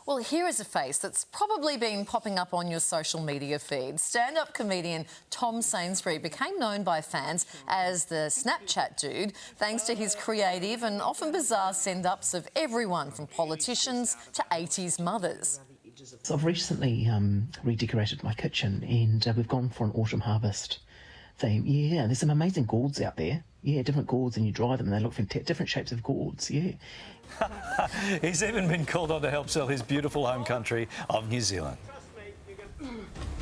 Well, here is a face that's probably been popping up on your social media feed. Stand-up comedian Tom Sainsbury became known by fans as the Snapchat dude, thanks to his creative and often bizarre send-ups of everyone from politicians to 80s mothers. So I've recently redecorated my kitchen and we've gone for an autumn harvest theme. Yeah, there's some amazing gourds out there. Yeah, different gourds, and you dry them and they look fantastic. Different shapes of gourds, yeah. He's even been called on to help sell his beautiful home country of New Zealand.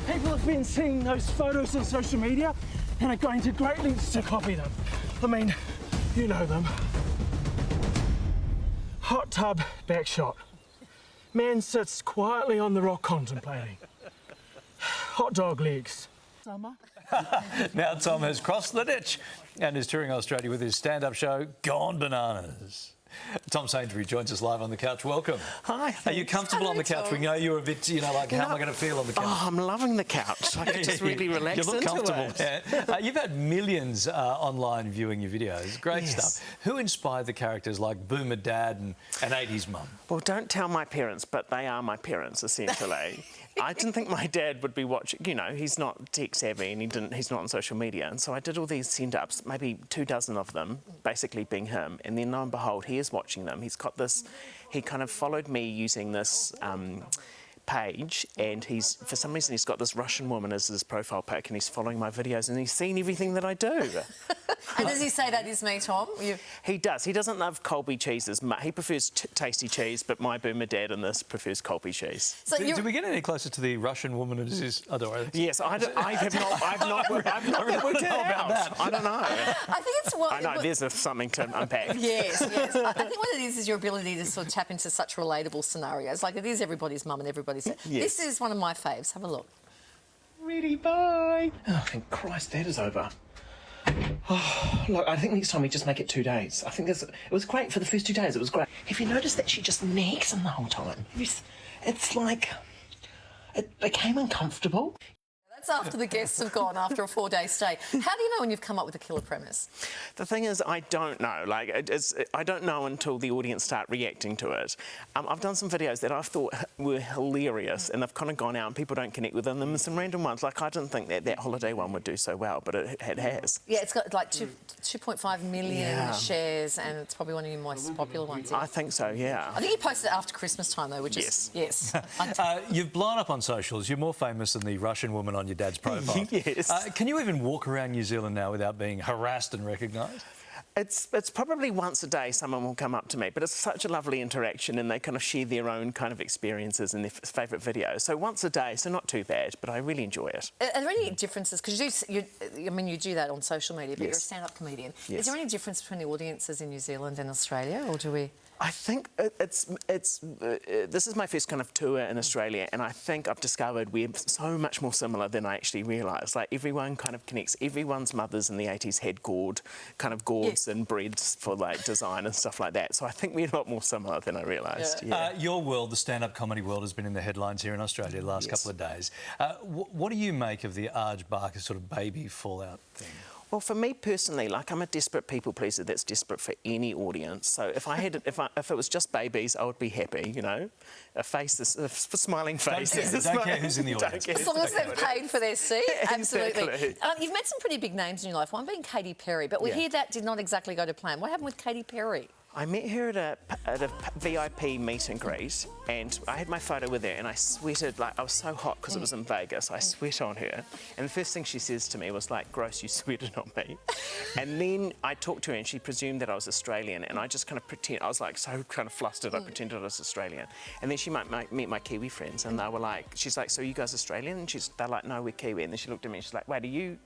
People have been seeing those photos on social media and are going to great lengths to copy them. I mean, you know them. Hot tub back shot. Man sits quietly on the rock contemplating. Hot dog legs. Summer. Now Tom has crossed the ditch and is touring Australia with his stand-up show, Gone Bananas. Tom Sainsbury joins us live on the couch. Welcome. Hi. Are you comfortable on the couch? We know you're a bit, like, how am I going to feel on the couch? Oh, I'm loving the couch. I can just really relax you look into comfortable. it. Yeah. You've had millions online viewing your videos. Great stuff. Who inspired the characters like Boomer Dad and 80s Mum? Well, don't tell my parents, but they are my parents, essentially. I didn't think my dad would be watching, you know, he's not tech savvy and he's not on social media. And so I did all these send-ups, maybe 24 of them, basically being him. And then lo and behold, he is watching them. He's got this, he kind of followed me using this page, and for some reason he's got this Russian woman as his profile pic, and he's following my videos and he's seen everything that I do. And does he say that is me, Tom? He does. He doesn't love Colby cheese as much. He prefers tasty cheese, but my Boomer Dad in this prefers Colby cheese. So do we get any closer to the Russian woman as his? Yes, I've not worked it out. I don't know. I think it's what... I know, there's something to unpack. Yes. I think what it is your ability to sort of tap into such relatable scenarios. Like, it is everybody's mum and everybody's... Yes. This is one of my faves. Have a look. Ready, bye. Oh, thank Christ, that is over. Oh, look, I think next time we just make it 2 days. I think it was great for the first 2 days. It was great. Have you noticed that she just nags him the whole time? It's like it became uncomfortable. That's after the guests have gone after a 4-day stay. How do you know when you've come up with a killer premise? The thing is, I don't know. Like, I don't know until the audience start reacting to it. I've done some videos that I've thought were hilarious, and they've kind of gone out and people don't connect with them. And some random ones, like I didn't think that holiday one would do so well, but it has. Yeah, it's got like 2.5 million shares, and it's probably one of your most popular ones. I think so, yeah. I think you posted it after Christmas time, though, which is... Yes. You've blown up on socials. You're more famous than the Russian woman on your dad's profile. Yes. Can you even walk around New Zealand now without being harassed and recognised? It's probably once a day someone will come up to me, but it's such a lovely interaction, and they kind of share their own kind of experiences and their favourite videos. So once a day, so not too bad, but I really enjoy it. Are there any differences? Because you do that on social media, but you're a stand-up comedian. Yes. Is there any difference between the audiences in New Zealand and Australia, or do we...? I think this is my first kind of tour in Australia, and I think I've discovered we're so much more similar than I actually realised. Like, everyone kind of connects. Everyone's mothers in the 80s had gourds and breads for like design and stuff like that. So I think we're a lot more similar than I realised. Yeah. Your world, the stand-up comedy world, has been in the headlines here in Australia the last couple of days. What do you make of the Arj Barker sort of baby fallout thing? Well, for me personally, like, I'm a desperate people pleaser that's desperate for any audience. So if it was just babies, I would be happy, you know. A smiling face. Don't care who's in the audience. As long as they've paid for their seat, absolutely. Exactly. You've met some pretty big names in your life, one being Katy Perry, but we hear that did not exactly go to plan. What happened with Katy Perry? I met her at a VIP meet and greet, and I had my photo with her, and I sweated, like, I was so hot because it was in Vegas. I sweat on her, and the first thing she says to me was like, "Gross, you sweated on me." And then I talked to her, and she presumed that I was Australian, and I just kind of I was like so kind of flustered, I pretended I was Australian. And then she might meet my Kiwi friends, and they were like, she's like, "So you guys Australian?" And they're like, "No, we're Kiwi." And then she looked at me, and she's like, "Wait, are you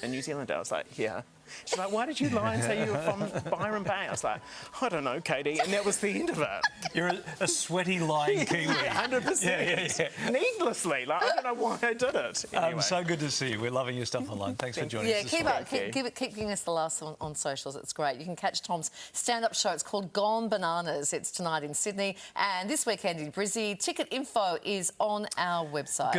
a New Zealander?" I was like, "Yeah." She's like, "Why did you lie and say you were from Byron Bay?" I was like, "I don't know, Katie," and that was the end of it. You're a sweaty, lying Kiwi. 100%. Yeah. Needlessly, like, I don't know why I did it. Anyway. So good to see you. We're loving your stuff online. Thanks for joining us. Keep giving us the last one on socials. It's great. You can catch Tom's stand-up show. It's called Gone Bananas. It's tonight in Sydney and this weekend in Brizzy. Ticket info is on our website.